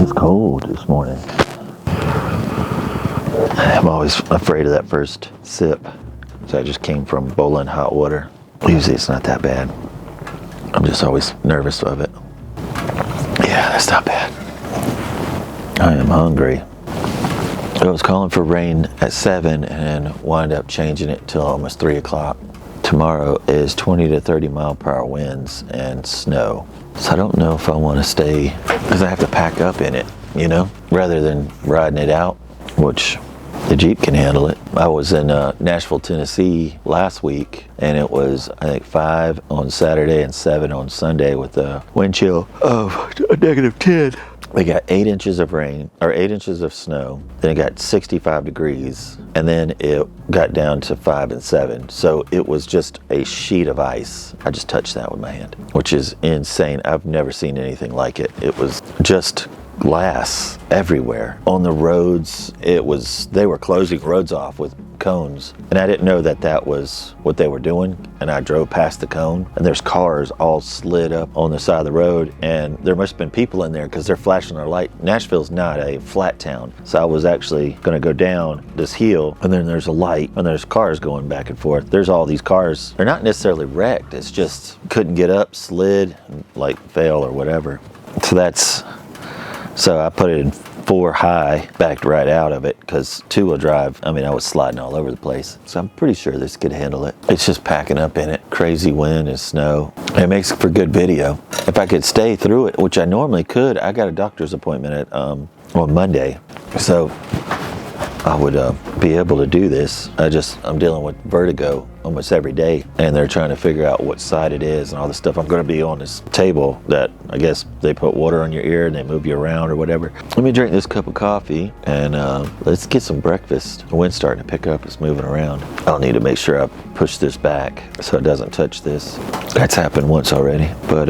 It's cold this morning. I'm always afraid of that first sip. So I just came from boiling hot water. Usually it's not that bad. I'm just always nervous of it. Yeah, that's not bad. I am hungry. I was calling for rain at 7 and then wound up changing it till almost 3 o'clock. Tomorrow is 20 to 30 mile per hour winds and snow. So I don't know if I want to stay, because I have to pack up in it, you know, rather than riding it out, which the Jeep can handle it. I was in Nashville, Tennessee last week, and it was, I think, 5 on Saturday and 7 on Sunday with a wind chill of -10. We got 8 inches of rain, or 8 inches of snow. Then it got 65 degrees, and then it got down to 5 and 7. So it was just a sheet of ice. I just touched that with my hand, which is insane. I've never seen anything like it. It was just glass everywhere on the roads. They were closing roads off with cones, and I didn't know that that was what they were doing. And I drove past the cone, and there's cars all slid up on the side of the road, and there must have been people in there because they're flashing their light. Nashville's not a flat town, so I was actually going to go down this hill, and then there's a light, and there's cars going back and forth. There's all these cars. They're not necessarily wrecked. It's just couldn't get up, slid, like fell or whatever. So I put it in 4 high, backed right out of it, because 2-wheel drive, I mean, I was sliding all over the place. So I'm pretty sure this could handle it. It's just packing up in it. Crazy wind and snow. It makes for good video. If I could stay through it, which I normally could, I got a doctor's appointment on Monday. So I would be able to do this. I'm dealing with vertigo almost every day, and they're trying to figure out what side it is and all this stuff. I'm going to be on this table that I guess they put water on your ear and they move you around or whatever. Let me drink this cup of coffee and let's get some breakfast. The wind's starting to pick up. It's moving around. I'll need to make sure I push this back so it doesn't touch this. That's happened once already. But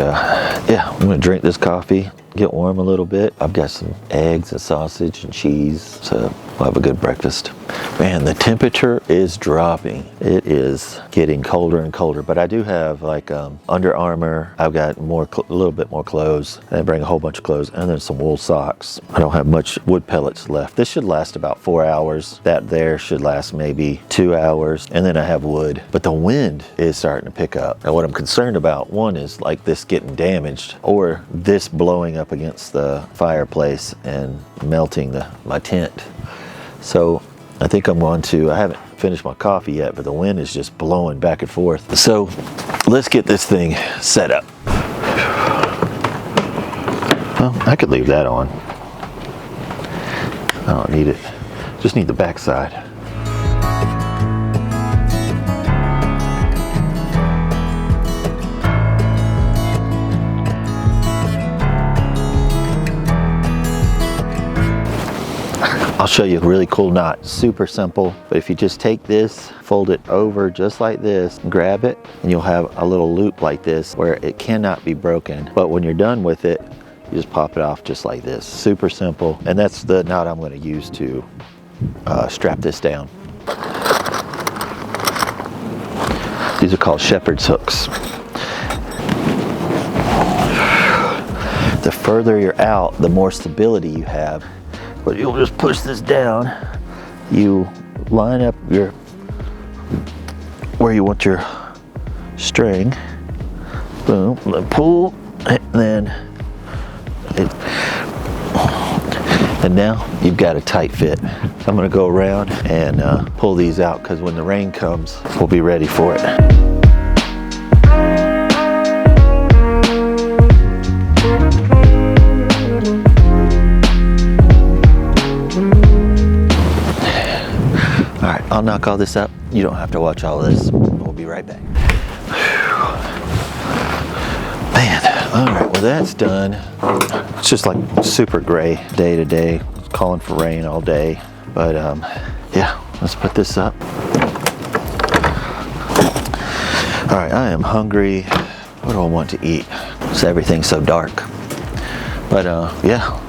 yeah, I'm going to drink this coffee, get warm a little bit. I've got some eggs and sausage and cheese, so we'll have a good breakfast. Man, the temperature is dropping. It is getting colder and colder, but I do have like Under Armour. I've got a little bit more clothes. I bring a whole bunch of clothes and then some wool socks. I don't have much wood pellets left. This should last about 4 hours. That there should last maybe 2 hours, and then I have wood. But the wind is starting to pick up. Now what I'm concerned about, one is like this getting damaged, or this blowing up against the fireplace and melting my tent. So I think I'm going to, I haven't finished my coffee yet, but the wind is just blowing back and forth. So let's get this thing set up. Well, I could leave that on. I don't need it. Just need the back side. I'll show you a really cool knot. Super simple, but if you just take this, fold it over just like this, grab it, and you'll have a little loop like this where it cannot be broken. But when you're done with it, you just pop it off just like this. Super simple, and that's the knot I'm going to use to strap this down. These are called shepherd's hooks. The further you're out, the more stability you have. But you'll just push this down. You line up where you want your string. Boom, pull, and now you've got a tight fit. So I'm gonna go around and pull these out, because when the rain comes, we'll be ready for it. I'll knock all this up. You don't have to watch all of this. We'll be right back. Man, all right, well that's done. It's just like super gray day to day. It's calling for rain all day. But yeah, let's put this up. All right, I am hungry. What do I want to eat? So everything's so dark. But yeah,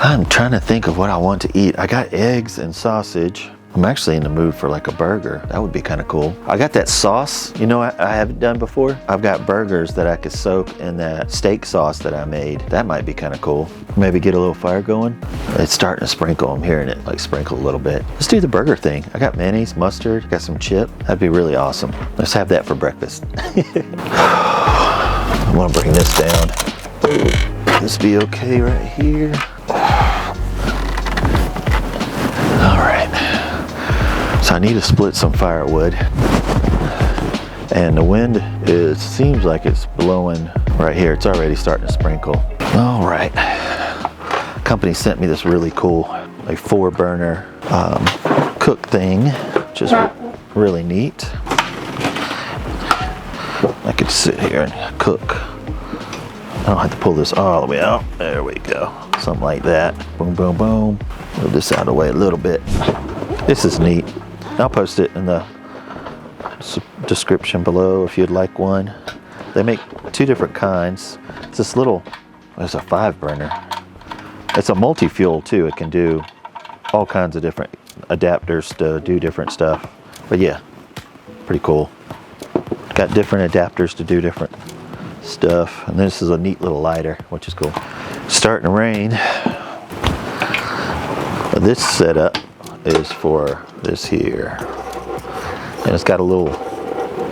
I'm trying to think of what I want to eat. I got eggs and sausage. I'm actually in the mood for like a burger. That would be kind of cool. I got that sauce, you know, I haven't done before. I've got burgers that I could soak in that steak sauce that I made. That might be kind of cool. Maybe get a little fire going. It's starting to sprinkle. I'm hearing it like sprinkle a little bit. Let's do the burger thing. I got mayonnaise, mustard, got some chip. That'd be really awesome. Let's have that for breakfast. I want to bring this down. This be okay right here. All right. So I need to split some firewood. And the wind seems like it's blowing right here. It's already starting to sprinkle. All right. Company sent me this really cool, like 4-burner cook thing, which is really neat. I could sit here and cook. I don't have to pull this all the way out. There we go. Something like that. Boom, boom, boom. Move this out of the way a little bit. This is neat. I'll post it in the description below if you'd like one. They make 2 different kinds. It's this little, it's a 5-burner. It's a multi-fuel too. It can do all kinds of different adapters to do different stuff. But yeah, pretty cool. Got different adapters to do different stuff. And this is a neat little lighter, which is cool. Starting to rain. This setup is for this here. And it's got a little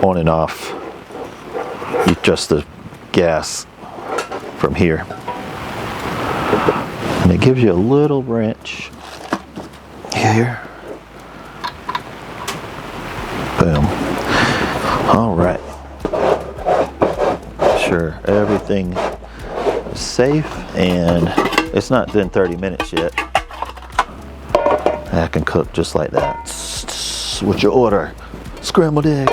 on and off. You adjust the gas from here. And it gives you a little wrench here. Boom. All right. Sure, everything is safe, and it's not been 30 minutes yet. I can cook just like that. What's your order? Scrambled eggs.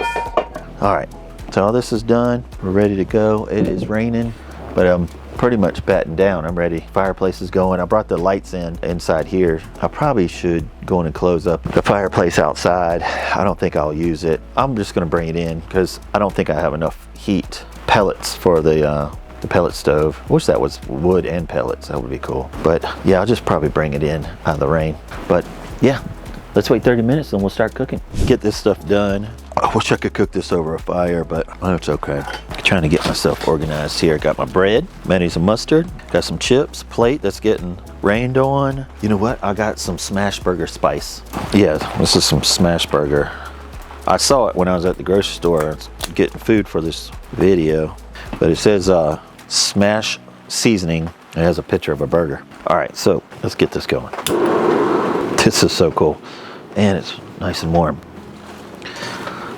All right, so all this is done. We're ready to go. It is raining, but I'm pretty much batting down. I'm ready. Fireplace is going. I brought the lights inside here. I probably should go in and close up the fireplace outside. I don't think I'll use it. I'm just gonna bring it in because I don't think I have enough heat. Pellets for the pellet stove. I wish that was wood and pellets. That would be cool. But yeah, I'll just probably bring it in out of the rain. But yeah, let's wait 30 minutes and we'll start cooking. Get this stuff done. I wish I could cook this over a fire, but it's okay. I'm trying to get myself organized here. Got my bread, mayonnaise and mustard. Got some chips, plate that's getting rained on. You know what? I got some smash burger spice. Yeah, this is some smash burger. I saw it when I was at the grocery store getting food for this video, but it says smash seasoning. It has a picture of a burger. All right, so let's get this going. This is so cool, and it's nice and warm.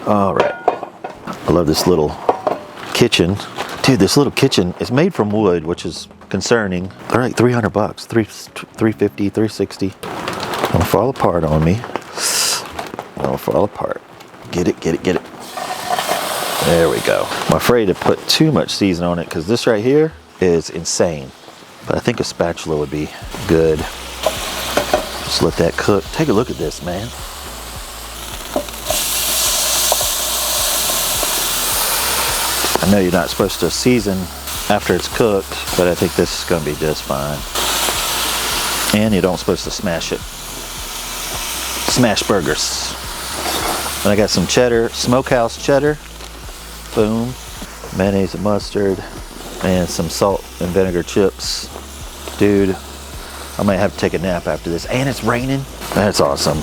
All right, I love this little kitchen. Dude, this little kitchen is made from wood, which is concerning. They're like $300, $350, $360. Don't fall apart on me. Don't fall apart. Get it, get it, get it. There we go. I'm afraid to put too much seasoning on it because this right here is insane. But I think a spatula would be good. Just let that cook. Take a look at this, man. I know you're not supposed to season after it's cooked, but I think this is going to be just fine. And you don't supposed to smash it. Smash burgers. And I got some cheddar, smokehouse cheddar. Boom. Mayonnaise and mustard. And some salt and vinegar chips. Dude, I might have to take a nap after this. And it's raining. That's awesome.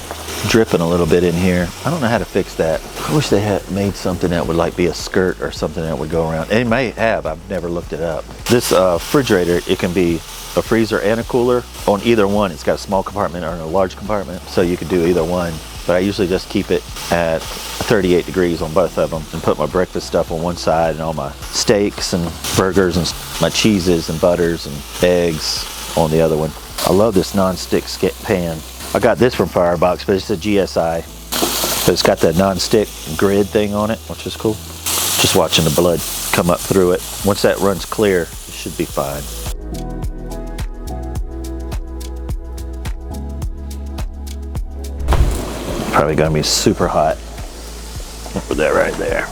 Dripping a little bit in here. I don't know how to fix that. I wish they had made something that would like be a skirt or something that would go around. They may have. I've never looked it up. This refrigerator, it can be a freezer and a cooler. On either one, it's got a small compartment or a large compartment, so you could do either one. But I usually just keep it at 38 degrees on both of them and put my breakfast stuff on one side and all my steaks and burgers and my cheeses and butters and eggs on the other one. I love this non-stick pan. I got this from Firebox, but it's a GSI. But it's got that non-stick grid thing on it, which is cool. Just watching the blood come up through it. Once that runs clear, it should be fine. Probably gonna be super hot. Put that right there.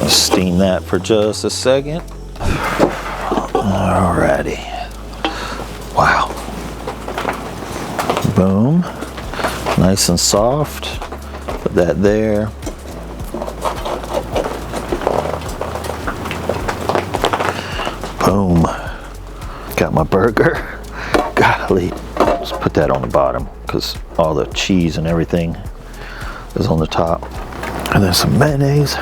Steam that for just a second. Alrighty. Wow. Boom. Nice and soft. Put that there. Boom. Got my burger. Golly. Let's put that on the bottom because all the cheese and everything is on the top. And then some mayonnaise.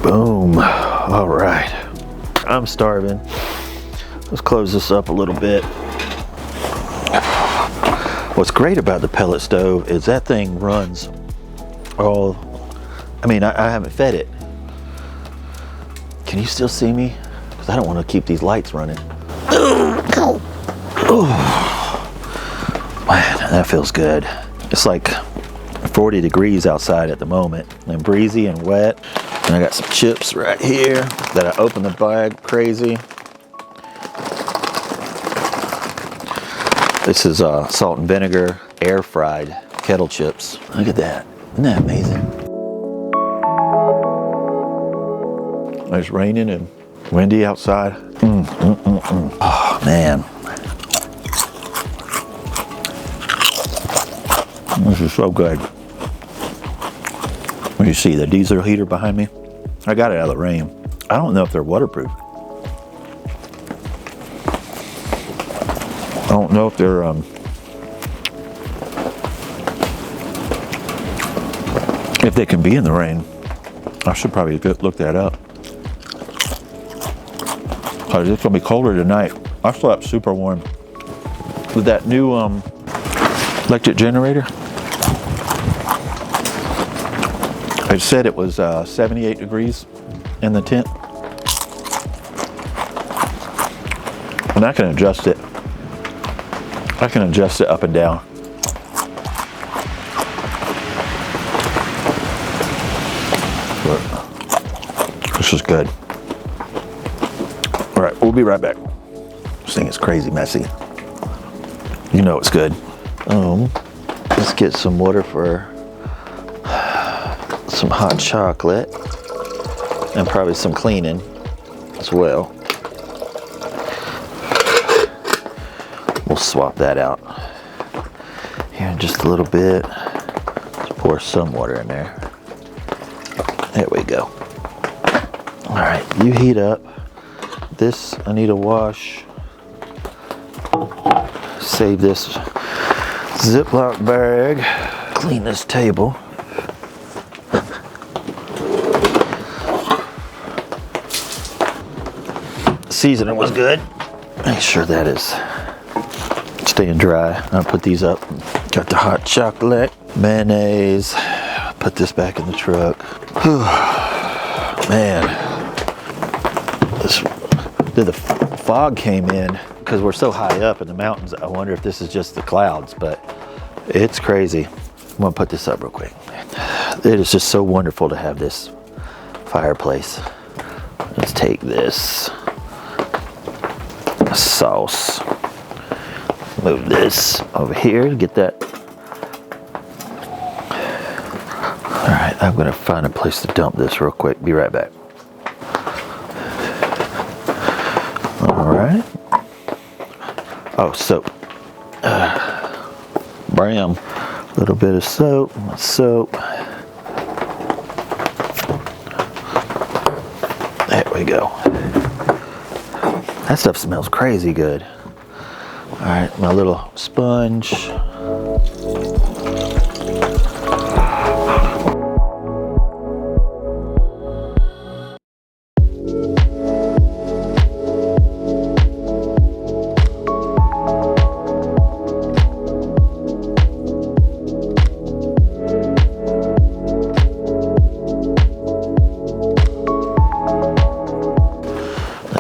Boom. All right. I'm starving. Let's close this up a little bit. What's great about the pellet stove is that thing runs all, I mean, I haven't fed it. Can you still see me? Because I don't want to keep these lights running. Oh, man, that feels good. It's like 40 degrees outside at the moment and breezy and wet. And I got some chips right here that I opened the bag crazy. This is salt and vinegar air fried kettle chips. Look at that. Isn't that amazing? It's raining and windy outside. Oh, man. This is so good. You see the diesel heater behind me? I got it out of the rain. I don't know if they're waterproof. I don't know if they're if they can be in the rain. I should probably look that up. Cause it's gonna be colder tonight. I slept super warm with that new electric generator. It said it was 78 degrees in the tent. And I can adjust it. I can adjust it up and down. But this is good. All right, we'll be right back. This thing is crazy messy. You know it's good. Let's get some water for some hot chocolate and probably some cleaning as well. We'll swap that out here in just a little bit. Let's pour some water in there. There we go. All right, you heat up. This I need to wash. Save this Ziploc bag. Clean this table. Seasoning was good. Make sure that is staying dry. I'll put these up. Got the hot chocolate, mayonnaise. Put this back in the truck. Man, the fog came in because we're so high up in the mountains. I wonder if this is just the clouds, but it's crazy. I'm gonna put this up real quick. It is just so wonderful to have this fireplace. Let's take this sauce, move this over here to get that. All right, I'm gonna find a place to dump this real quick. Be right back. All right. Oh, soap. Bram. A little bit of soap. There we go. That stuff smells crazy good. All right, my little sponge.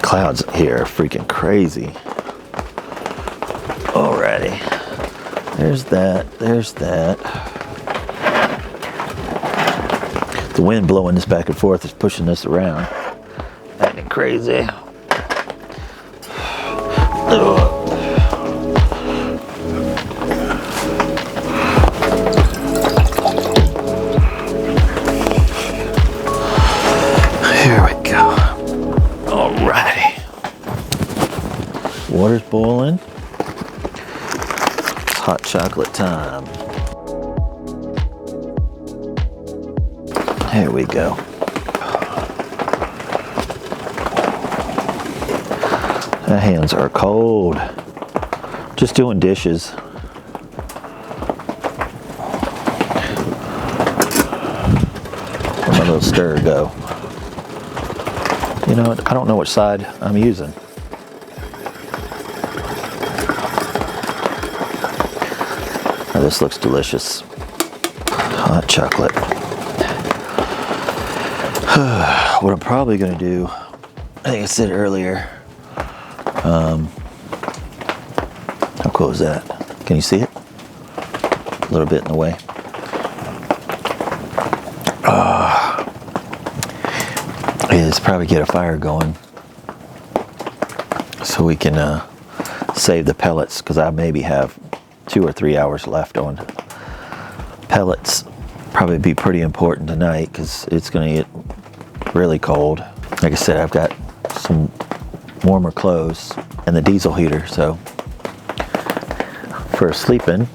Clouds here are freaking crazy. Alrighty. There's that. The wind blowing this back and forth is pushing this around. Acting crazy. Ugh. Here we go. water's boiling. It's hot chocolate time. Here we go. My hands are cold. Just doing dishes. Where'd my little stir go? You know, I don't know which side I'm using. Oh, this looks delicious. Hot chocolate. What I'm probably going to do, I think I said earlier, how cool is that? Can you see it? A little bit in the way. Is probably get a fire going so we can save the pellets, because I maybe have 2 or 3 hours left on pellets. Probably be pretty important tonight because it's going to get really cold. Like I said, I've got some warmer clothes and the diesel heater, so for sleeping,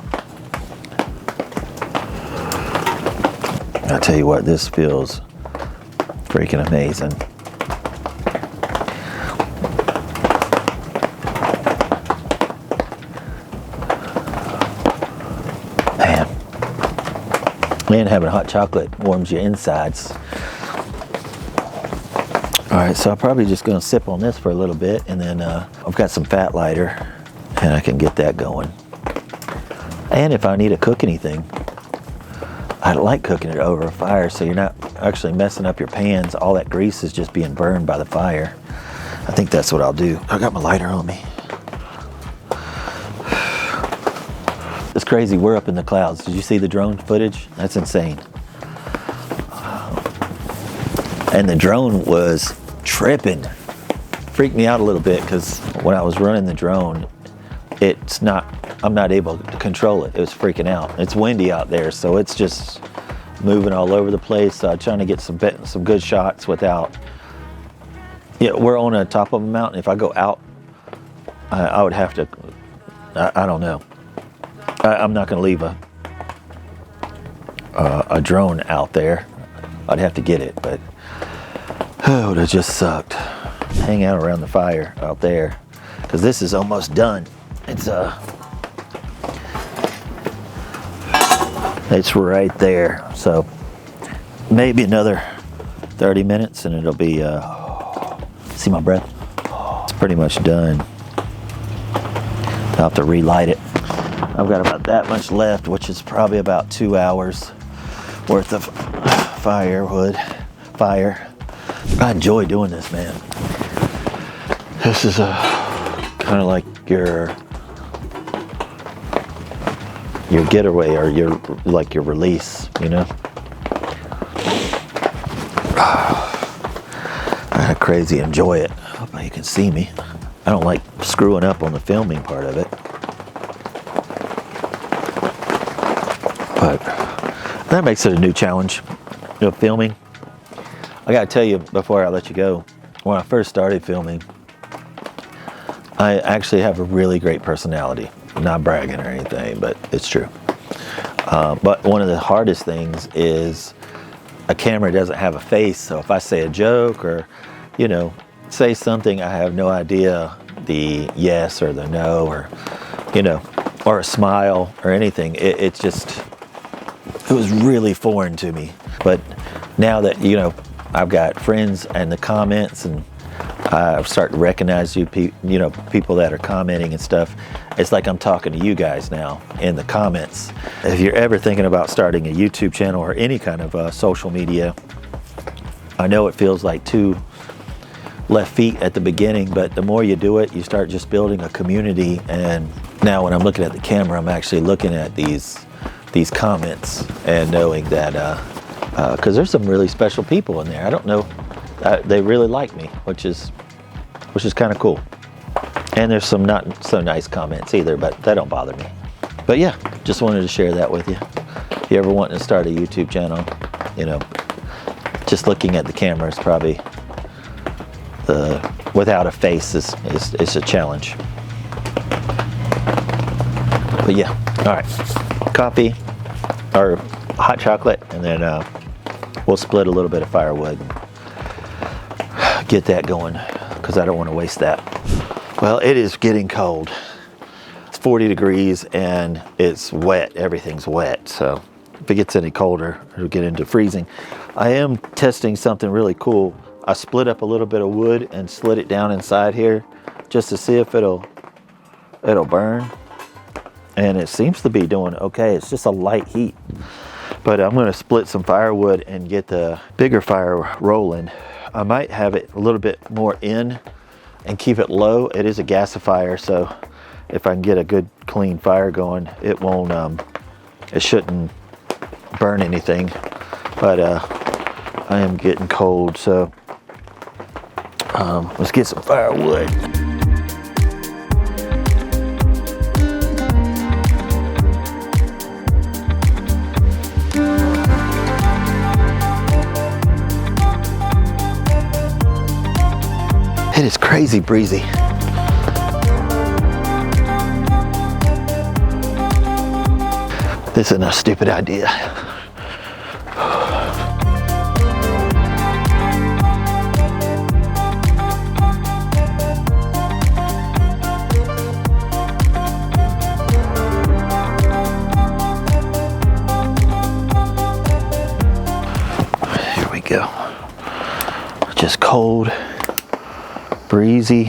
I'll tell you what, this feels freaking amazing. Man, having hot chocolate warms your insides. All right, so I'm probably just gonna sip on this for a little bit, and then I've got some fat lighter, and I can get that going. And if I need to cook anything, I like cooking it over a fire, so you're not actually messing up your pans. All that grease is just being burned by the fire. I think that's what I'll do. I got my lighter on me. It's crazy, we're up in the clouds. Did you see the drone footage? That's insane. And the drone was tripping. Freaked me out a little bit because when I was running the drone, I'm not able to control it. It was freaking out. It's windy out there, so it's just moving all over the place. Trying to get some good shots without, we're on the top of a mountain. If I go out, I would have to, I don't know. I'm not going to leave a drone out there. I'd have to get it, but it would have just sucked. Hang out around the fire out there, because this is almost done. It's right there. So maybe another 30 minutes and it'll be, see my breath? It's pretty much done. I'll have to relight it. I've got about that much left, which is probably about 2 hours worth of fire. I enjoy doing this, man. This is kind of like your getaway, or your release, you know? I crazy enjoy it. I hope you can see me. I don't like screwing up on the filming part of it. But that makes it a new challenge, filming. I gotta tell you before I let you go, when I first started filming, I actually have a really great personality. I'm not bragging or anything, but it's true. But one of the hardest things is a camera doesn't have a face, so if I say a joke or, say something, I have no idea the yes or the no, or, or a smile or anything. It was really foreign to me. But now that, I've got friends and the comments, and I've started to recognize people that are commenting and stuff. It's like I'm talking to you guys now in the comments. If you're ever thinking about starting a YouTube channel or any kind of social media, I know it feels like 2 left feet at the beginning, but the more you do it, you start just building a community. And now when I'm looking at the camera, I'm actually looking at these comments and knowing that, because there's some really special people in there. I don't know, they really like me, which is kind of cool. And there's some not so nice comments either, but that don't bother me. But yeah, just wanted to share that with you. If you ever want to start a YouTube channel, just looking at the camera is probably without a face is a challenge. But yeah, all right, coffee or hot chocolate, and then we'll split a little bit of firewood and get that going because I don't want to waste that. Well, it is getting cold. It's 40 degrees and it's wet. Everything's wet. So if it gets any colder, it'll get into freezing. I am testing something really cool. I split up a little bit of wood and slid it down inside here just to see if it'll burn. And it seems to be doing okay. It's just a light heat. But I'm going to split some firewood and get the bigger fire rolling. I might have it a little bit more in and keep it low. It is a gasifier, so if I can get a good clean fire going, it won't, it shouldn't burn anything. But I am getting cold, so let's get some firewood. It is crazy breezy. This isn't a stupid idea. Here we go. Just cold. Breezy.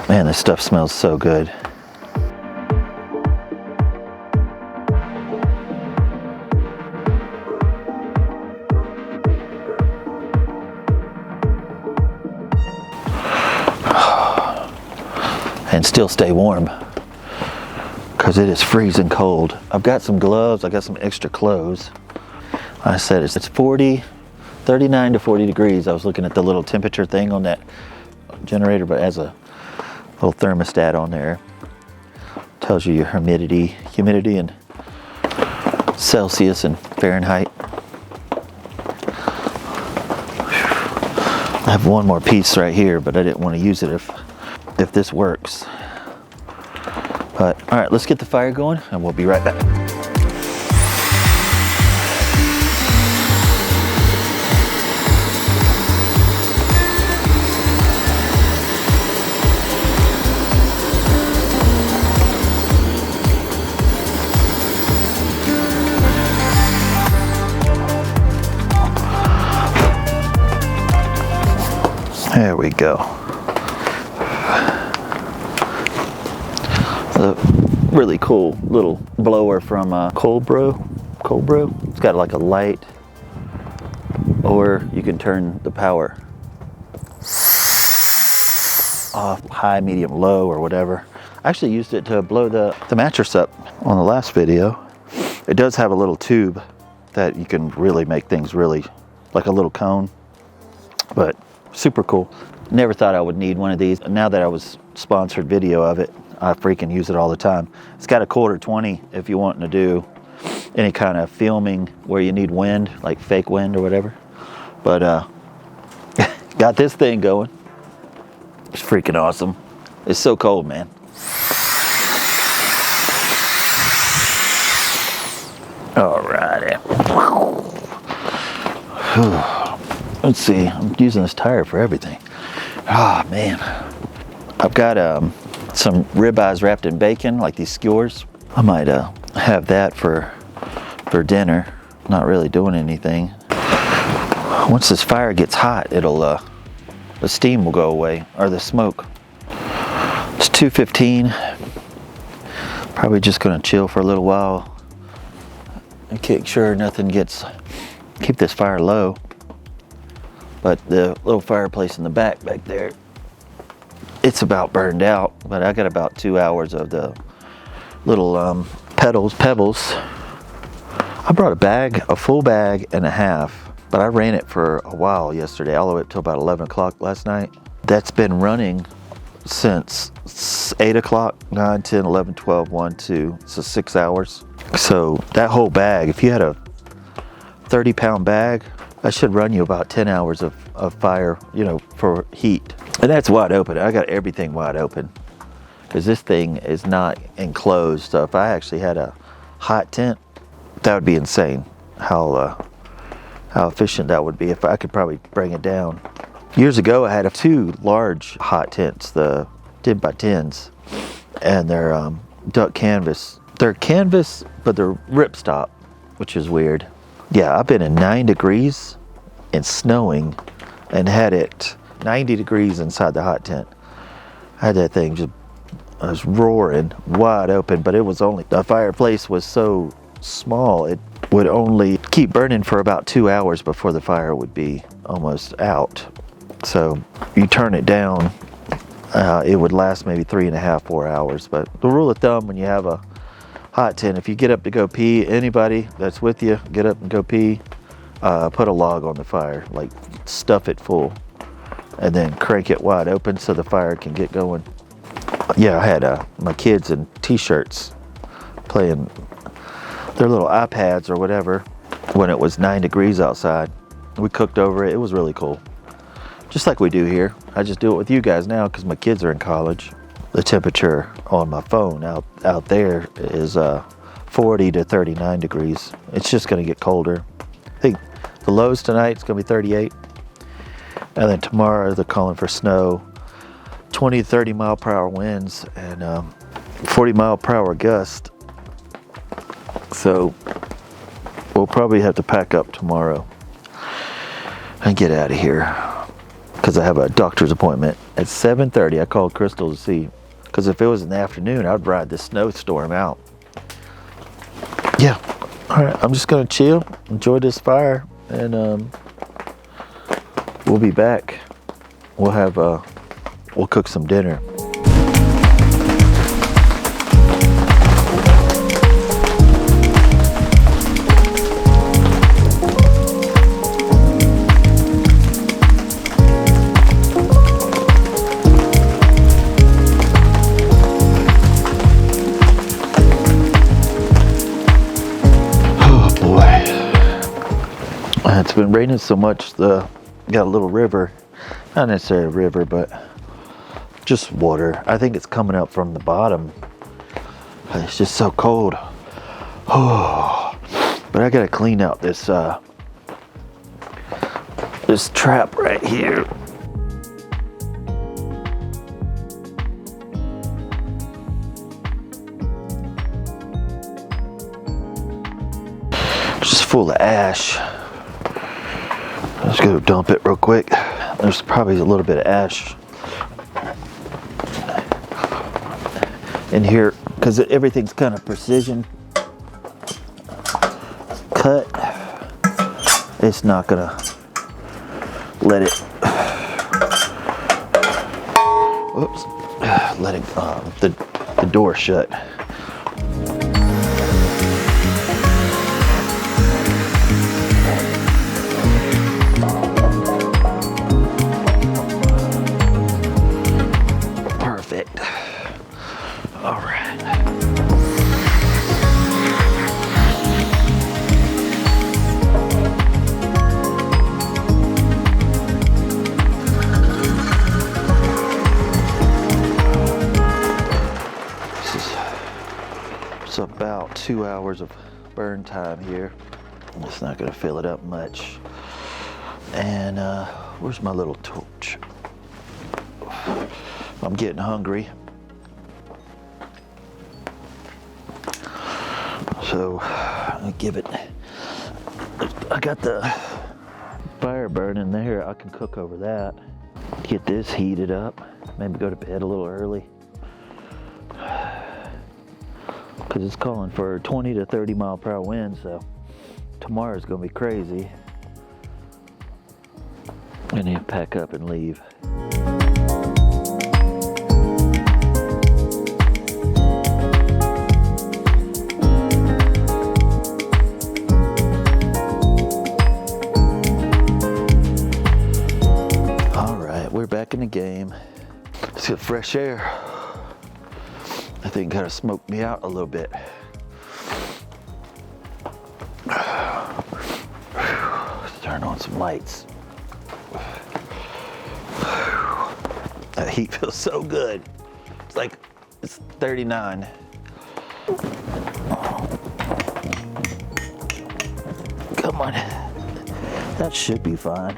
Man, this stuff smells so good. And still stay warm because it is freezing cold. I've got some gloves, I got some extra clothes. I said it's 39 to 40 degrees. I was looking at the little temperature thing on that generator, but it has a little thermostat on there. Tells you your humidity in Celsius and Fahrenheit. I have one more piece right here, but I didn't want to use it if this works. But all right, let's get the fire going and we'll be right back. There we go. A really cool little blower from Cold Brew. It's got like a light, or you can turn the power off, high, medium, low, or whatever. I actually used it to blow the mattress up on the last video. It does have a little tube that you can really make things really like a little cone, but super cool. Never thought I would need one of these. Now that I was sponsored video of it, I freaking use it all the time. It's got a 1/4-20 if you want to do any kind of filming where you need wind, like fake wind or whatever. But got this thing going. It's freaking awesome. It's so cold, man. Alrighty. Let's see, I'm using this tire for everything. Oh man. I've got some ribeyes wrapped in bacon, like these skewers. I might have that for dinner. Not really doing anything. Once this fire gets hot, it'll the steam will go away, or the smoke. It's 2:15. Probably just gonna chill for a little while and make sure nothing gets, keep this fire low. But the little fireplace in the back there, it's about burned out, but I got about 2 hours of the little pebbles. I brought a full bag and a half, but I ran it for a while yesterday, all the way up till about 11 o'clock last night. That's been running since 8 o'clock, 9, 10, 11, 12, 1, 2, so 6 hours. So that whole bag, if you had a 30-pound bag, that should run you about 10 hours of fire, you know, for heat. And that's wide open. I got everything wide open. because this thing is not enclosed. So if I actually had a hot tent, that would be insane. How efficient that would be. If I could probably bring it down. Years ago, I had 2 large hot tents, the 10 by 10s, and they're duck canvas. They're canvas, but they're ripstop, which is weird. Yeah, I've been in 9 degrees and snowing and had it 90 degrees inside the hot tent. I had that thing just, I was roaring wide open, but it was only, the fireplace was so small, it would only keep burning for about 2 hours before the fire would be almost out. So you turn it down, it would last maybe 3.5, 4 hours. But the rule of thumb when you have a hot tent, if you get up to go pee, anybody that's with you, get up and go pee, put a log on the fire, like stuff it full, and then crank it wide open so the fire can get going. Yeah, I had my kids in t-shirts playing their little iPads or whatever when it was 9 degrees outside. We cooked over it. It was really cool. Just like we do here. I just do it with you guys now because my kids are in college. The temperature on my phone out there is 40 to 39 degrees. It's just going to get colder. I think the lows tonight is going to be 38. And then tomorrow they're calling for snow, 20 to 30 mile per hour winds, and 40 mile per hour gust. So we'll probably have to pack up tomorrow and get out of here because I have a doctor's appointment at 7:30. I called Crystal to see, because if it was in the afternoon, I'd ride this snowstorm out. Yeah, all right, I'm just gonna chill, enjoy this fire, and we'll be back. We'll cook some dinner. It's been raining so much, got a little river, not necessarily a river, but just water. I think it's coming up from the bottom. It's just so cold. Oh, but I gotta clean out this this trap right here. Just full of ash. Let's go dump it real quick. There's probably a little bit of ash in here because everything's kind of precision cut. It's not gonna let it, whoops, let it, the door shut. About 2 hours of burn time here. It's not going to fill it up much. And where's my little torch? I'm getting hungry. So I give it, I got the fire burning there. I can cook over that. Get this heated up. Maybe go to bed a little early. Because it's calling for 20 to 30 mile per hour wind, so tomorrow's gonna be crazy. I need to pack up and leave. All right, we're back in the game. Let's get fresh air. I think kind of smoked me out a little bit. Let's turn on some lights. That heat feels so good. It's 39. Come on. That should be fine.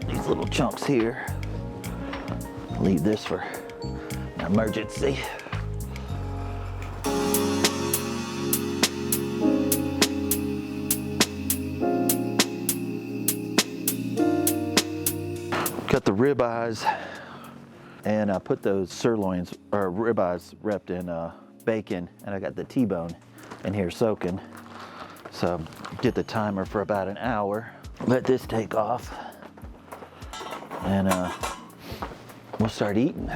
These little chunks here. Leave this for an emergency. Got the ribeyes, and I put those sirloins or ribeyes wrapped in bacon, and I got the T-bone in here soaking. So get the timer for about an hour. Let this take off, and we'll start eating.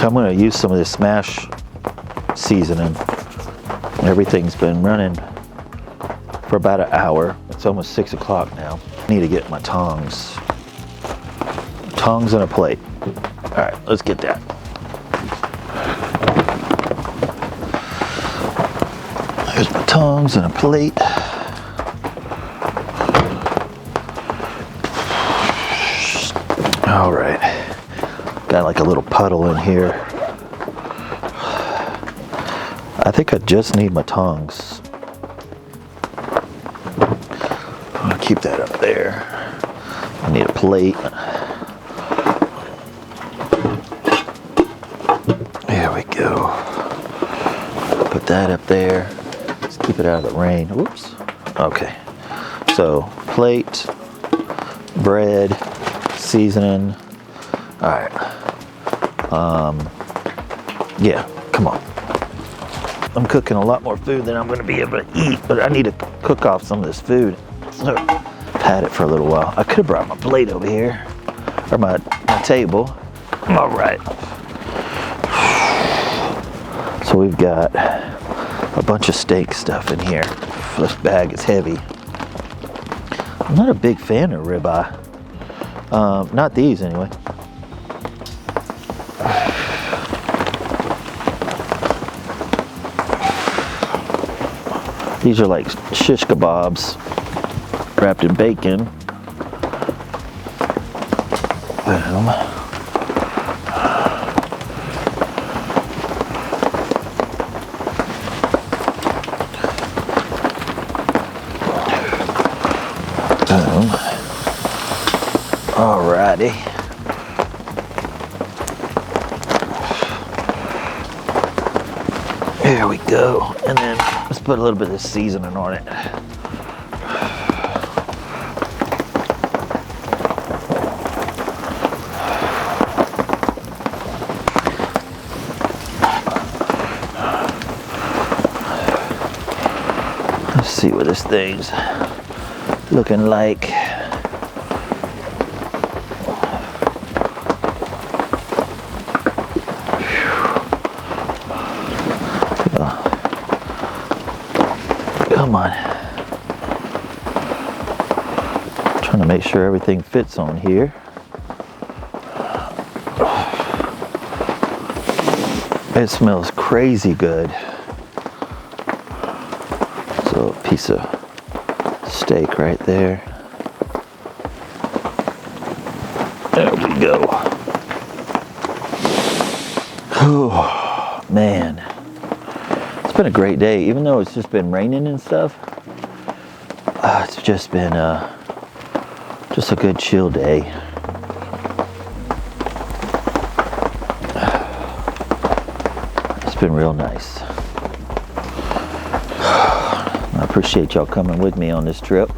I'm going to use some of this smash seasoning. Everything's been running for about an hour. It's almost 6 o'clock now. I need to get my tongs. Tongs and a plate. All right, let's get that. Here's my tongs and a plate. All right. Got like a little puddle in here. I think I just need my tongs. I'm gonna keep that up there. I need a plate. There we go. Put that up there. Let's keep it out of the rain. Whoops. Okay. So plate, bread, seasoning. All right. Yeah, come on. I'm cooking a lot more food than I'm going to be able to eat, but I need to cook off some of this food. So, had it for a little while. I could have brought my plate over here, or my table. All right. So we've got a bunch of steak stuff in here. This bag is heavy. I'm not a big fan of ribeye. Not these anyway. These are like shish kebabs wrapped in bacon. Boom. Boom. Alrighty. There we go. And then let's put a little bit of this seasoning on it. Let's see what this thing's looking like. Come on. Trying to make sure everything fits on here. It smells crazy good. So a piece of steak right there. There we go. Oh, man. It's been a great day, even though it's just been raining and stuff. It's just been just a good chill day. It's been real nice. I appreciate y'all coming with me on this trip.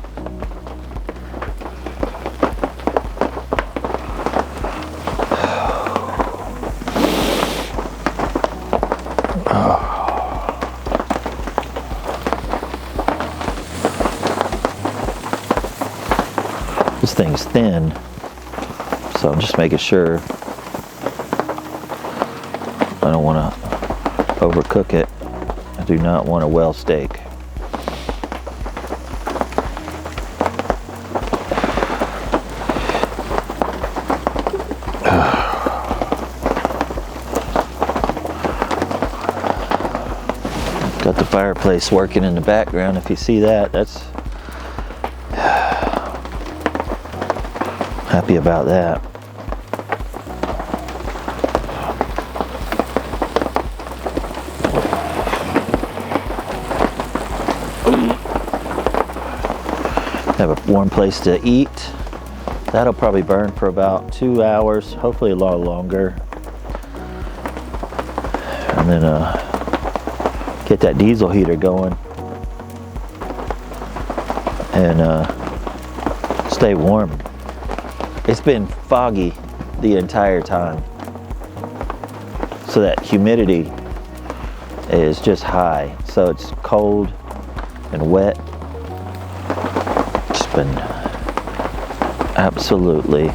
This thing's thin, so I'm just making sure I don't want to overcook it. I do not want a well steak. fireplace working in the background. If you see that, that's happy about that. Have a warm place to eat. That'll probably burn for about 2 hours, hopefully a lot longer. And then get that diesel heater going and stay warm. It's been foggy the entire time, so that humidity is just high, so it's cold and wet. It's been absolutely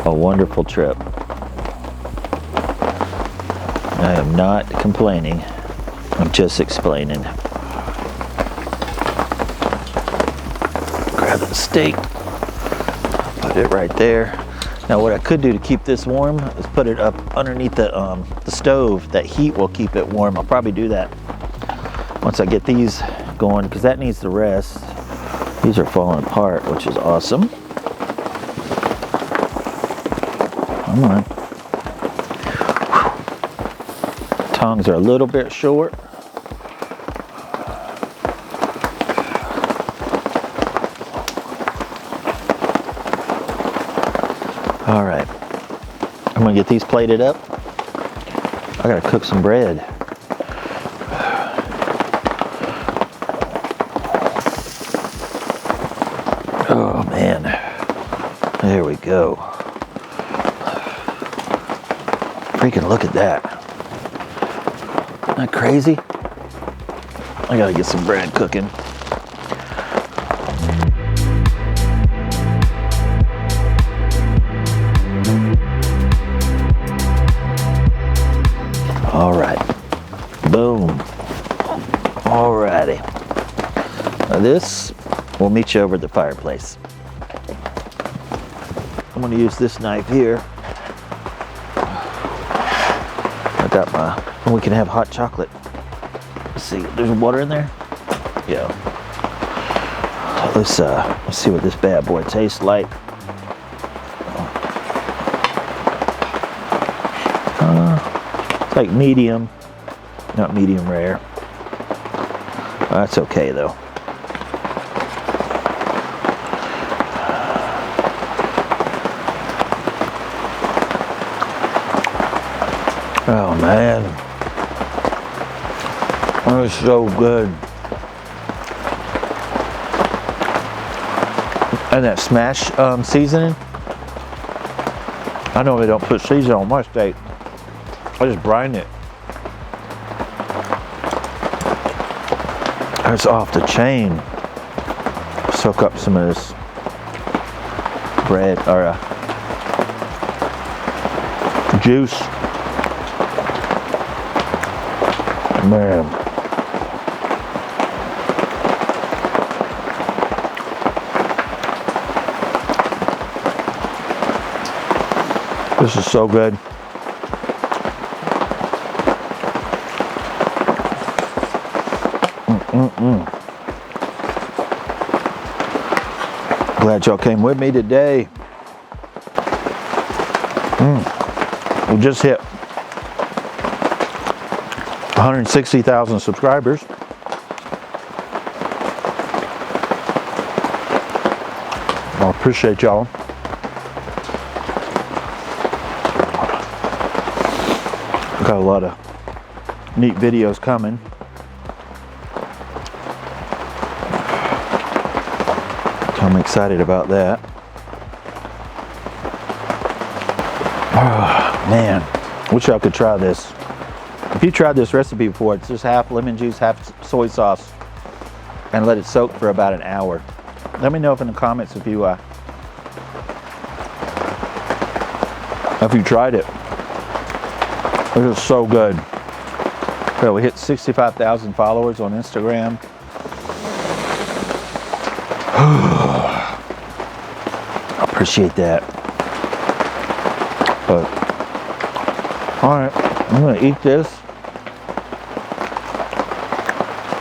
a wonderful trip. I am not complaining, I'm just explaining. Grab the steak, put it right there. Now what I could do to keep this warm is put it up underneath the stove. That heat will keep it warm. I'll probably do that once I get these going, because that needs to rest. These are falling apart, which is awesome. Come on. Tongs are a little bit short. All right, I'm gonna get these plated up. I gotta cook some bread. Oh man, there we go. Freaking look at that. Isn't that crazy? I gotta get some bread cooking. All right, boom. Alrighty. Now this will meet you over at the fireplace. I'm gonna use this knife here. I got my, and we can have hot chocolate. Let's see, there's water in there? Yeah. Let's see what this bad boy tastes like. It's like medium, not medium rare. That's okay though. Oh man, that is so good. And that smash seasoning, I normally don't put seasoning on my steak. I just brine it. It's off the chain. Soak up some of this bread or juice. Man. This is so good. Glad y'all came with me today. We just hit 160,000 subscribers. I appreciate y'all. Got a lot of neat videos coming. I'm excited about that. Oh, man, wish y'all could try this. If you tried this recipe before, it's just half lemon juice, half soy sauce, and let it soak for about an hour. Let me know in the comments if you tried it. It is so good. So we hit 65,000 followers on Instagram. I appreciate that. But all right, I'm gonna eat this.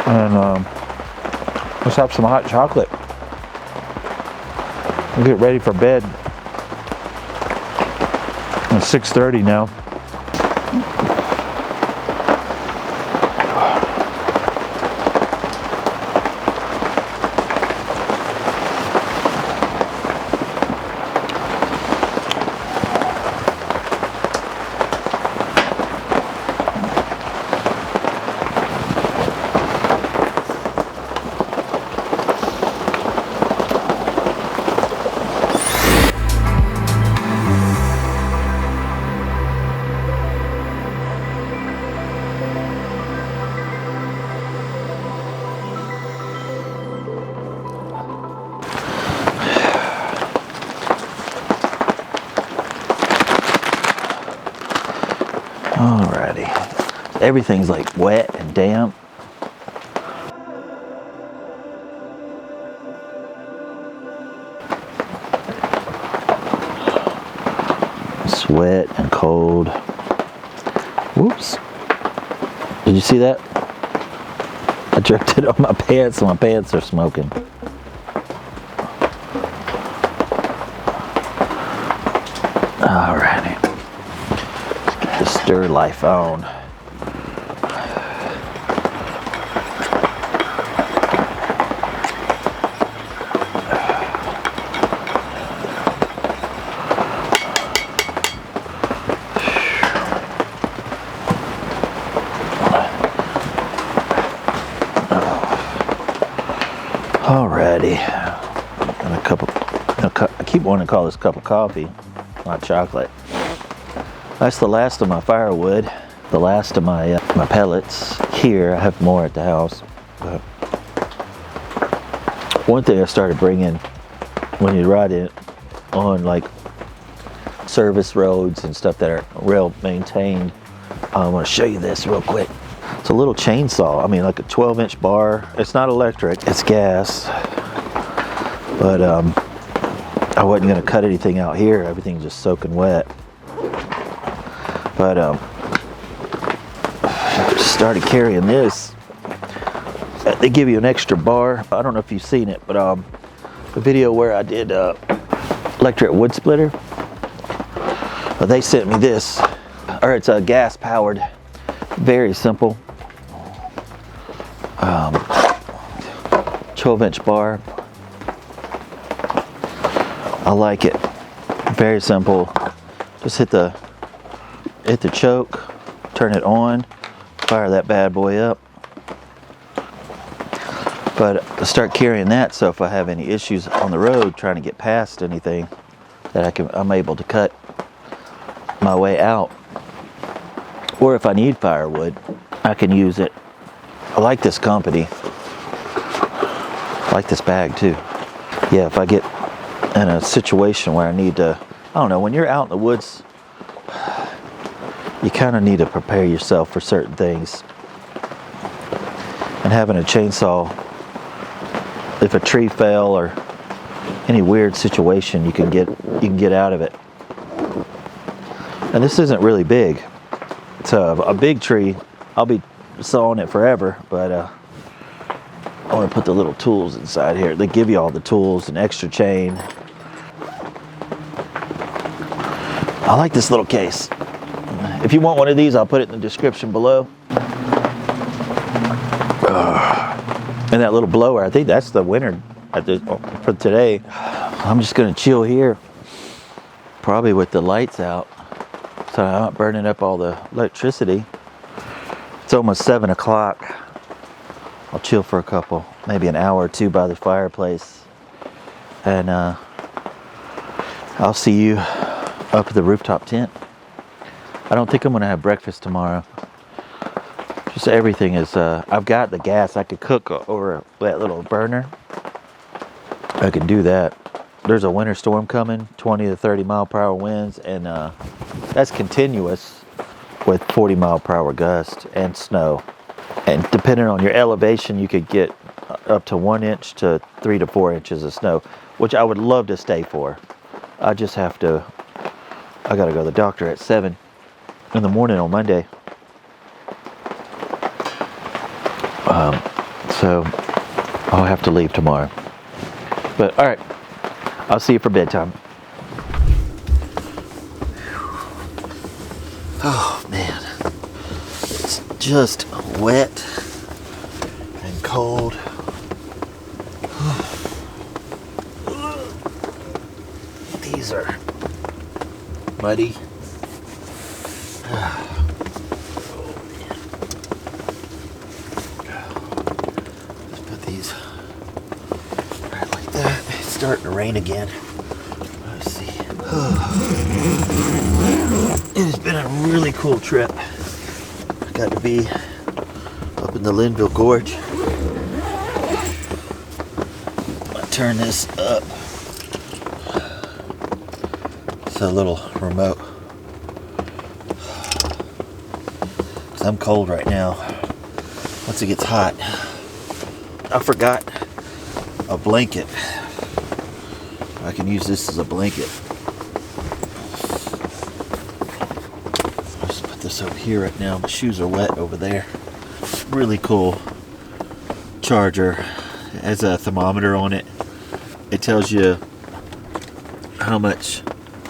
And let's have some hot chocolate. We'll get ready for bed. It's 6:30 now. Alrighty. Everything's like wet and damp. It's wet and cold. Whoops. Did you see that? I jerked it on my pants and my pants are smoking. Alrighty. Get the stir life on. Alrighty. And a cup of, I keep wanting to call this cup of coffee, hot chocolate. That's the last of my firewood, the last of my my pellets. Here, I have more at the house. But one thing I started bringing when you ride it on like service roads and stuff that are well maintained, I want to show you this real quick. It's a little chainsaw. I mean, like a 12-inch bar. It's not electric, it's gas. But I wasn't gonna cut anything out here. Everything's just soaking wet. But just started carrying this. They give you an extra bar. I don't know if you've seen it, but the video where I did electric wood splitter, they sent me this. Or it's a gas powered, very simple 12-inch bar. I like it. Very simple. Just hit the choke, turn it on, fire that bad boy up. But I start carrying that, so if I have any issues on the road trying to get past anything, that I'm able to cut my way out. Or if I need firewood, I can use it. I like this company. I like this bag too. Yeah, if I get in a situation where I need to, I don't know, when you're out in the woods, you kind of need to prepare yourself for certain things. And having a chainsaw, if a tree fell or any weird situation, you can get out of it. And this isn't really big. It's a big tree. I'll be sawing it forever, but I want to put the little tools inside here. They give you all the tools, an extra chain. I like this little case. If you want one of these, I'll put it in the description below. And that little blower, I think that's the winner for today. I'm just gonna chill here, probably with the lights out, so I'm not burning up all the electricity. It's almost 7 o'clock. I'll chill for maybe an hour or two by the fireplace. And I'll see you up at the rooftop tent. I don't think I'm gonna have breakfast tomorrow. Just everything is, I've got the gas. I could cook over that little burner. I could do that. There's a winter storm coming, 20 to 30 mile per hour winds, and that's continuous with 40 mile per hour gusts and snow. And depending on your elevation, you could get up to 1 inch to 3 to 4 inches of snow, which I would love to stay for. I just have to, I gotta go to the doctor at 7 in the morning on Monday. So I'll have to leave tomorrow. But all right, I'll see you for bedtime. Oh man, it's just wet and cold. These are muddy. Let's put these right like that. It's starting to rain again. Let's see. It has been a really cool trip. Got to be up in the Linville Gorge. I'll turn this up. It's a little remote. 'Cause I'm cold right now. Once it gets hot, I forgot a blanket. I can use this as a blanket. I'll just put this over here right now. My shoes are wet over there. Really cool charger. It has a thermometer on it. It tells you how much.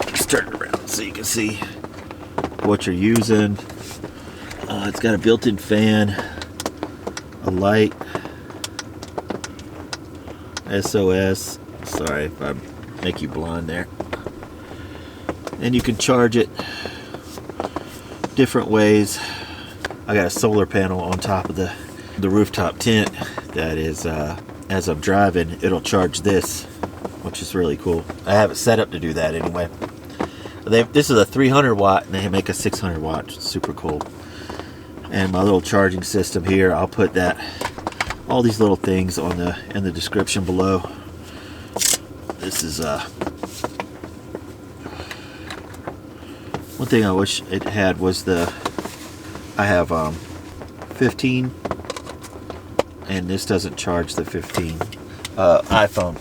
Just turn it around so you can see what you're using. It's got a built-in fan, a light, SOS. Sorry if I make you blind there. And you can charge it different ways. I got a solar panel on top of the rooftop tent that is, as I'm driving, it'll charge this, which is really cool. I have it set up to do that anyway. This is a 300 watt and they make a 600 watt. It's super cool. And my little charging system here, I'll put all these little things in the description below. This is one thing I wish it had was I have 15 and this doesn't charge the 15 iPhone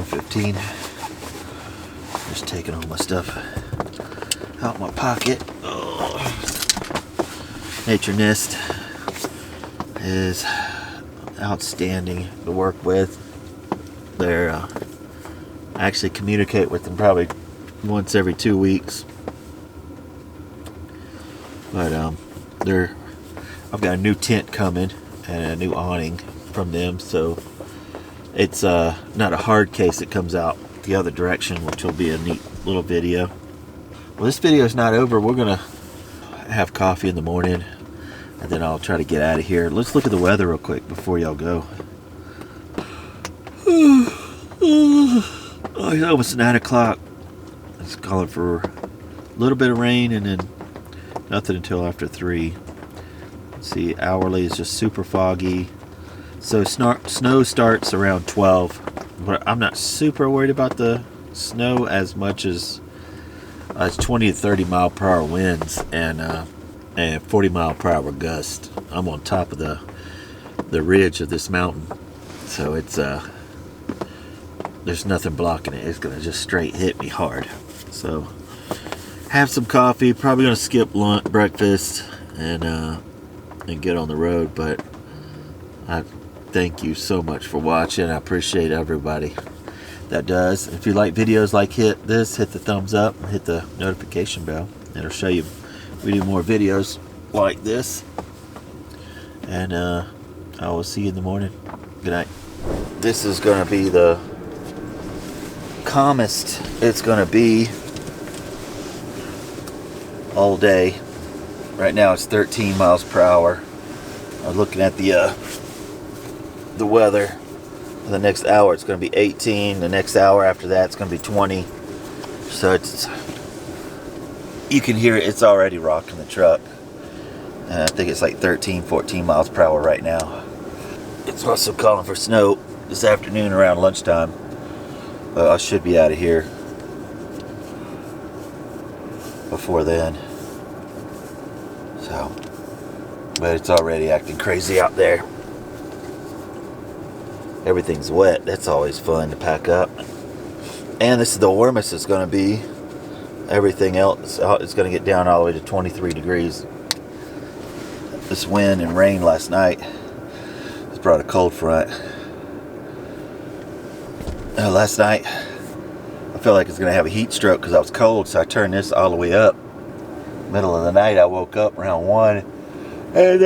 15. Just taking all my stuff out my pocket. Nature Nest is outstanding to work with. I actually communicate with them probably once every 2 weeks. But I've got a new tent coming and a new awning from them, so it's not a hard case. It comes out the other direction, which will be a neat little video. Well, this video is not over. We're gonna have coffee in the morning and then I'll try to get out of here. Let's look at the weather real quick before y'all go. Oh, it's almost 9 o'clock. It's calling for a little bit of rain and then nothing until after 3. Let's see, hourly is just super foggy. So snow starts around 12. But I'm not super worried about the snow as much as it's 20 to 30 mile per hour winds and 40 mile per hour gust. I'm on top of the ridge of this mountain, so it's there's nothing blocking it. It's gonna just straight hit me hard. So have some coffee, probably gonna skip lunch, breakfast, and get on the road. But I thank you so much for watching. I appreciate everybody that does. If you like videos like hit the thumbs up, hit the notification bell. It'll show you we do more videos like this. And I will see you in the morning. Good night. This is gonna be the calmest it's gonna be all day. Right now it's 13 miles per hour. I'm looking at the weather. The next hour it's going to be 18. The next hour after that it's going to be 20. So you can hear it. It's already rocking the truck. And I think it's like 13, 14 miles per hour right now. It's also calling for snow this afternoon around lunchtime. I should be out of here before then. So, but it's already acting crazy out there. Everything's wet. That's always fun to pack up. And this is the warmest it's going to be. Everything else is going to get down all the way to 23 degrees. this wind and rain last night has brought a cold front. Last night I felt like I was going to have a heat stroke because I was cold, so I turned this all the way up. Middle of the night I woke up around 1 and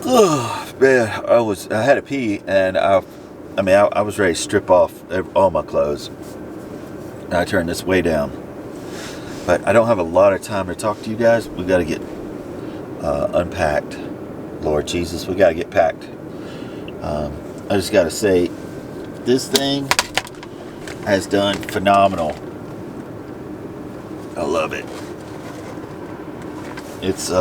oh man, I had to pee, and I was ready to strip off all my clothes. And I turned this way down. But I don't have a lot of time to talk to you guys. We got to get unpacked. Lord Jesus, we got to get packed. I just got to say, this thing has done phenomenal. I love it. It's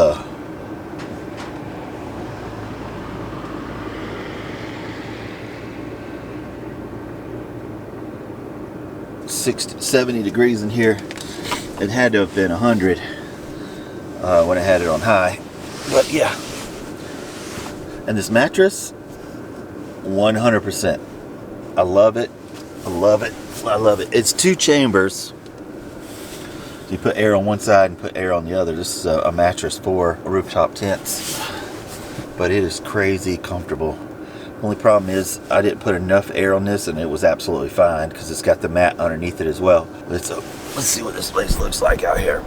70 degrees in here. It had to have been 100 when I had it on high. But yeah. And this mattress, 100%. I love it. I love it. I love it. It's 2 chambers. You put air on one side and put air on the other. This is a mattress for rooftop tents. But it is crazy comfortable. Only problem is I didn't put enough air on this, and it was absolutely fine because it's got the mat underneath it as well. Let's see what this place looks like out here.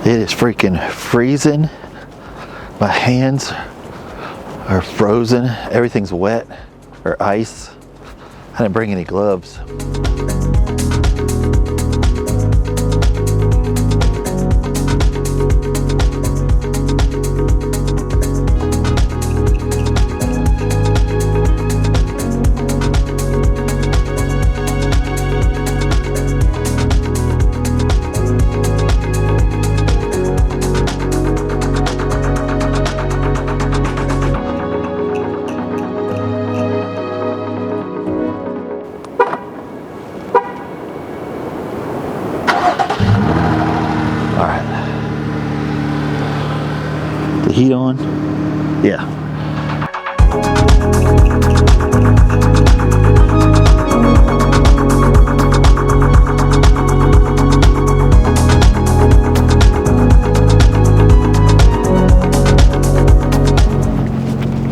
It is freaking freezing. My hands are frozen. Everything's wet or ice. I didn't bring any gloves. The heat on? Yeah.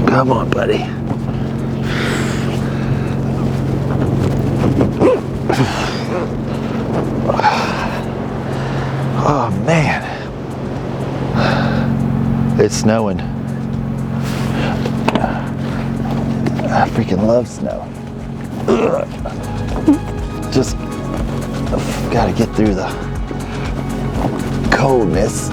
Come on, buddy. Oh, man. It's snowing. I freaking love snow. Just gotta get through the coldness.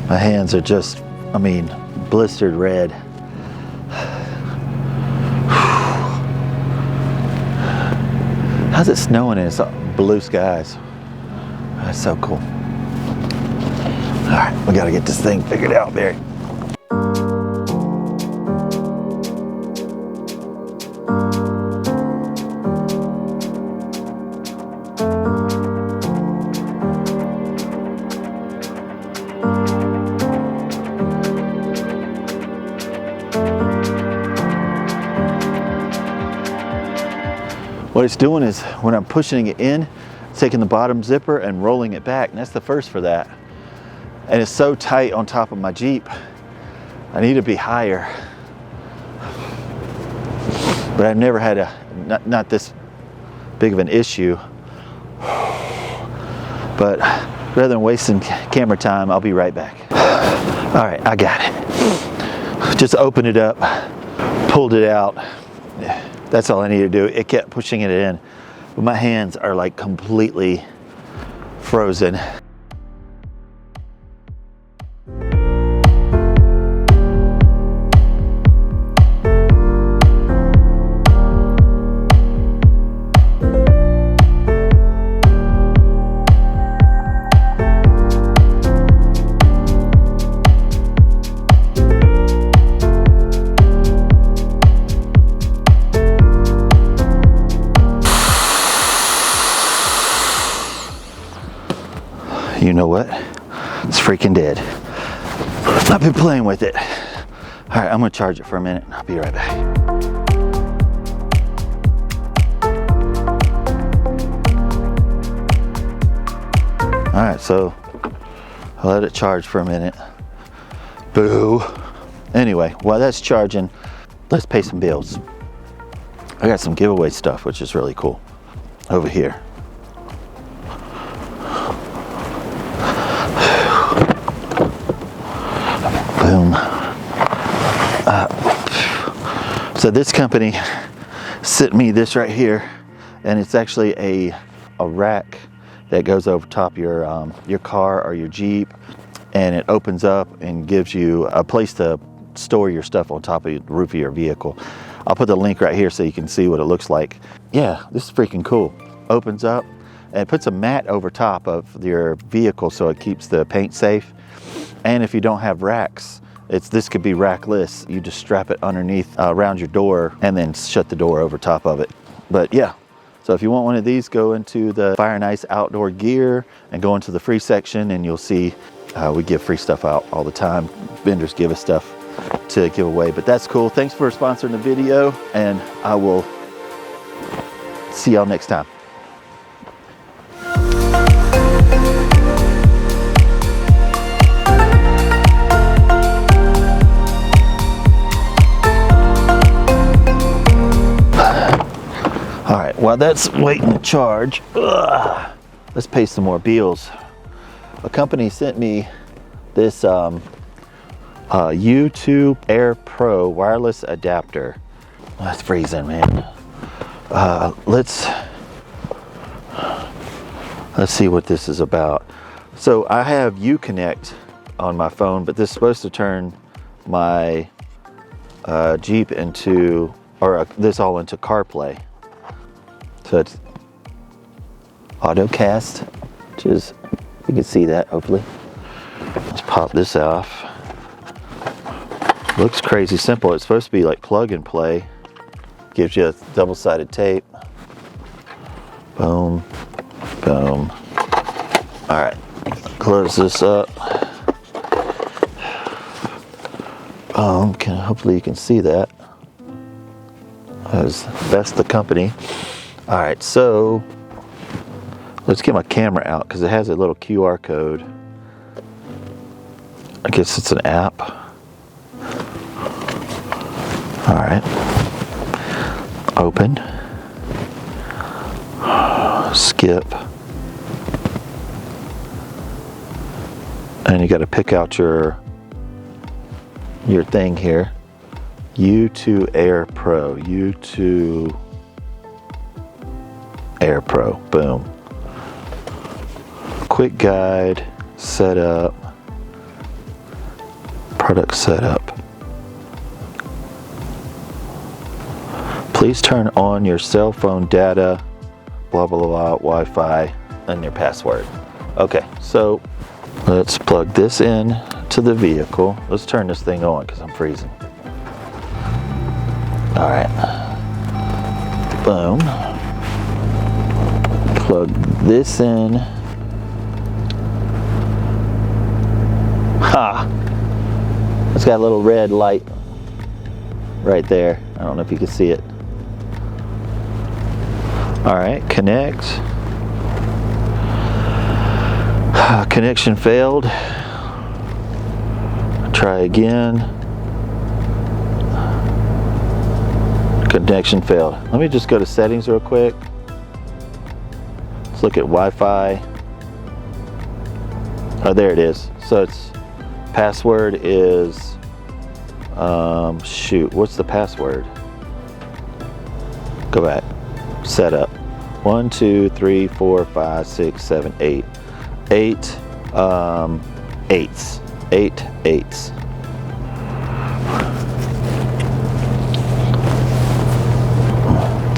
My hands are just, blistered red. How's it snowing and it's blue skies? That's so cool. All right, we gotta get this thing figured out, Barry. What it's doing is when I'm pushing it in, it's taking the bottom zipper and rolling it back, and that's the first for that. And it's so tight on top of my Jeep, I need to be higher. But I've never had not this big of an issue. But rather than wasting camera time, I'll be right back. All right, I got it. Just opened it up, pulled it out. That's all I need to do. It kept pushing it in, but my hands are like completely frozen. You know what? It's freaking dead. I've been playing with it. All right, I'm gonna charge it for a minute. I'll be right back. All right, so I'll let it charge for a minute. Boo. Anyway, while that's charging, let's pay some bills. I got some giveaway stuff, which is really cool over here. Boom. So this company sent me this right here, and it's actually a rack that goes over top your car or your Jeep, and it opens up and gives you a place to store your stuff on top of the roof of your vehicle. I'll put the link right here so you can see what it looks like. Yeah, this is freaking cool. Opens up and it puts a mat over top of your vehicle so it keeps the paint safe. And if you don't have racks, this could be rackless. You just strap it underneath around your door and then shut the door over top of it. But yeah, so if you want one of these, go into the FaO&x outdoor gear and go into the free section, and you'll see we give free stuff out all the time. Vendors give us stuff to give away, but that's cool. Thanks for sponsoring the video, and I will see y'all next time. All right, while that's waiting to charge, let's pay some more bills. A company sent me this U2 Air Pro wireless adapter. That's freezing, man. Let's see what this is about. So I have Uconnect on my phone, but this is supposed to turn my Jeep into, or this all into CarPlay. So it's AutoCast, which is, you can see that hopefully. Let's pop this off. Looks crazy simple. It's supposed to be like plug and play. Gives you a double-sided tape. Boom, boom. All right, close this up. Hopefully you can see that. That's the company. All right, so let's get my camera out because it has a little QR code. I guess it's an app. All right, open, skip, and you got to pick out your thing here. U2 Air Pro, U2 Air Pro, boom. Quick guide, setup, product setup. Please turn on your cell phone data, blah, blah, blah, Wi-Fi, and your password. Okay, so let's plug this in to the vehicle. Let's turn this thing on because I'm freezing. All right, boom. Plug this in. Ha! It's got a little red light right there. I don't know if you can see it. All right, connect. Connection failed. Try again. Connection failed. Let me just go to settings real quick. Let's look at Wi-Fi. Oh, there it is. So it's password is shoot. What's the password? Go back. Setup. 1, 2, 3, 4, 5, 6, 7, 8. 8 eights. 8 eights.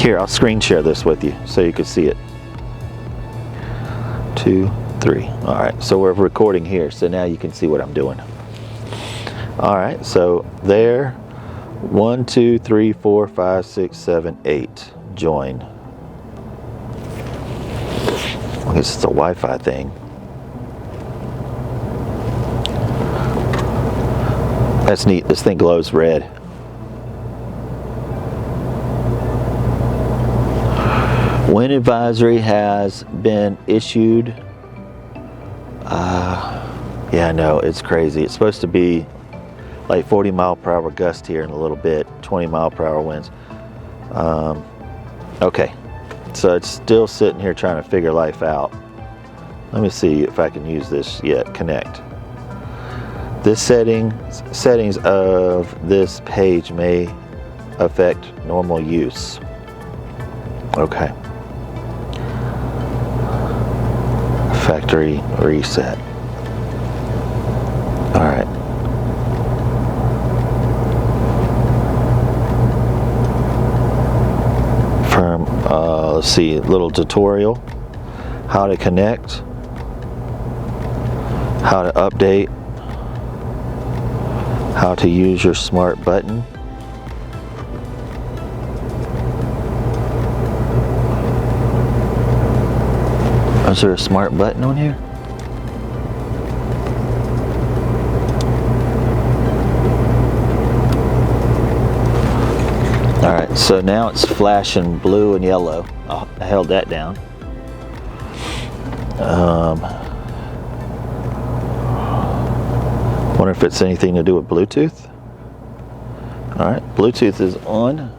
Here, I'll screen share this with you so you can see it. 2, 3. All right, so we're recording here, so now you can see what I'm doing. All right, so there, 1, 2, 3, 4, 5, 6, 7, 8. Join. I guess it's a Wi-Fi thing. That's neat. This thing glows red. Wind advisory has been issued. Yeah, I know, it's crazy. It's supposed to be like 40 mile per hour gust here in a little bit, 20 mile per hour winds. Okay, so it's still sitting here trying to figure life out. Let me see if I can use this yet. Connect. This settings of this page may affect normal use. Okay. Factory reset. All right. From let's see, little tutorial, how to connect, how to update, how to use your smart button. Is there a smart button on here? All right, so now it's flashing blue and yellow. Oh, I held that down. Wonder if it's anything to do with Bluetooth. All right, Bluetooth is on.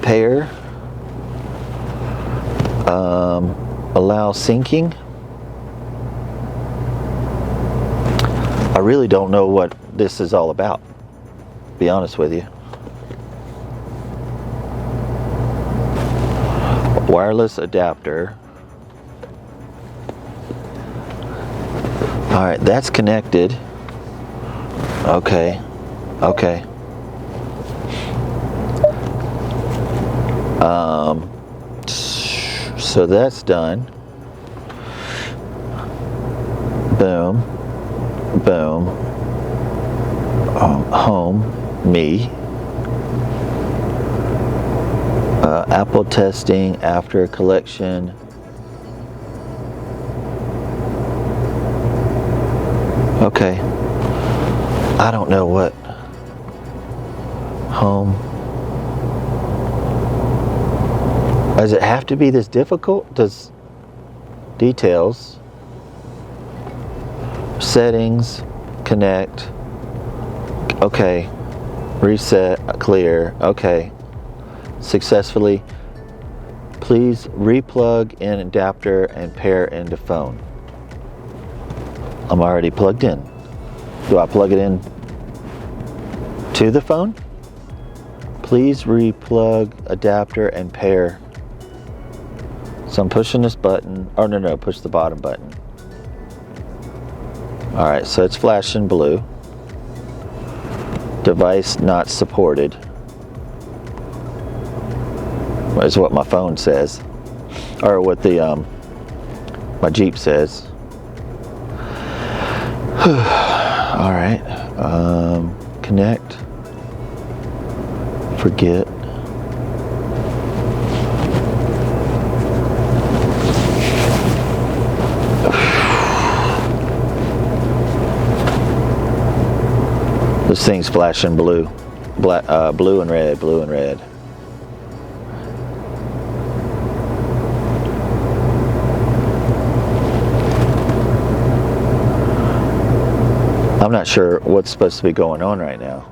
Pair. Allow syncing. I really don't know what this is all about, to be honest with you. Wireless adapter. All right, that's connected. Okay. So that's done. Boom. Boom. Home. Me. Apple testing after collection. Okay. I don't know what. Home. Does it have to be this difficult? Does details, settings, connect, okay, reset, clear, okay, successfully. Please replug in adapter and pair into phone. I'm already plugged in. Do I plug it in to the phone? Please replug adapter and pair. So I'm pushing this button. Oh, no, push the bottom button. All right, so it's flashing blue. Device not supported. Is what my phone says, or what the my Jeep says. All right, connect. Forget. This thing's flashing blue, blue and red, blue and red. I'm not sure what's supposed to be going on right now.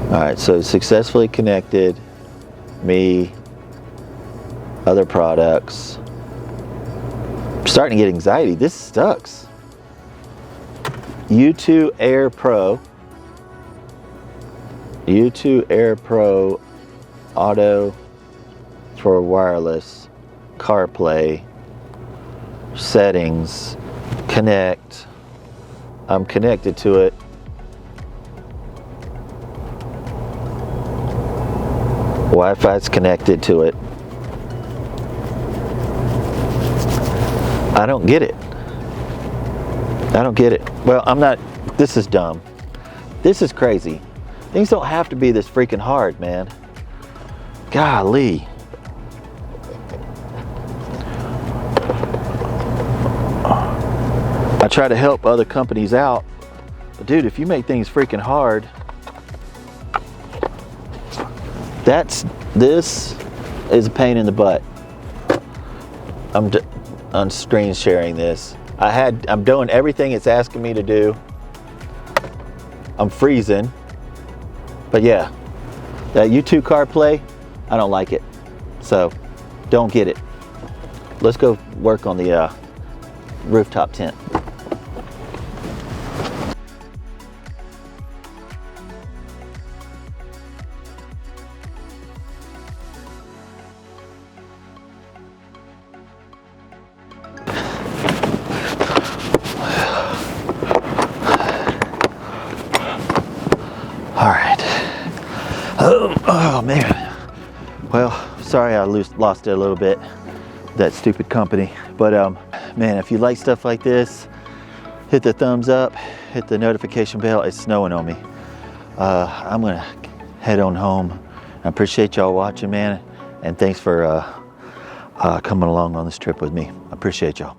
All right, so successfully connected, me, other products. I'm starting to get anxiety. This sucks. U2 Air Pro. U2 Air Pro Auto for wireless, CarPlay, settings, connect. I'm connected to it. Wi-Fi's connected to it. I don't get it. I don't get it. Well, I'm not, this is dumb. This is crazy. Things don't have to be this freaking hard, man. Golly. I try to help other companies out, but dude, if you make things freaking hard, this is a pain in the butt. I'm screen sharing this. I'm doing everything it's asking me to do. I'm freezing. But yeah, that U2 CarPlay, I don't like it. So don't get it. Let's go work on the rooftop tent. All right. Oh man. Well, sorry I lost it a little bit, that stupid company. But man, if you like stuff like this, hit the thumbs up, hit the notification bell. It's snowing on me. I'm gonna head on home. I appreciate y'all watching, man, and thanks for coming along on this trip with me. I appreciate y'all.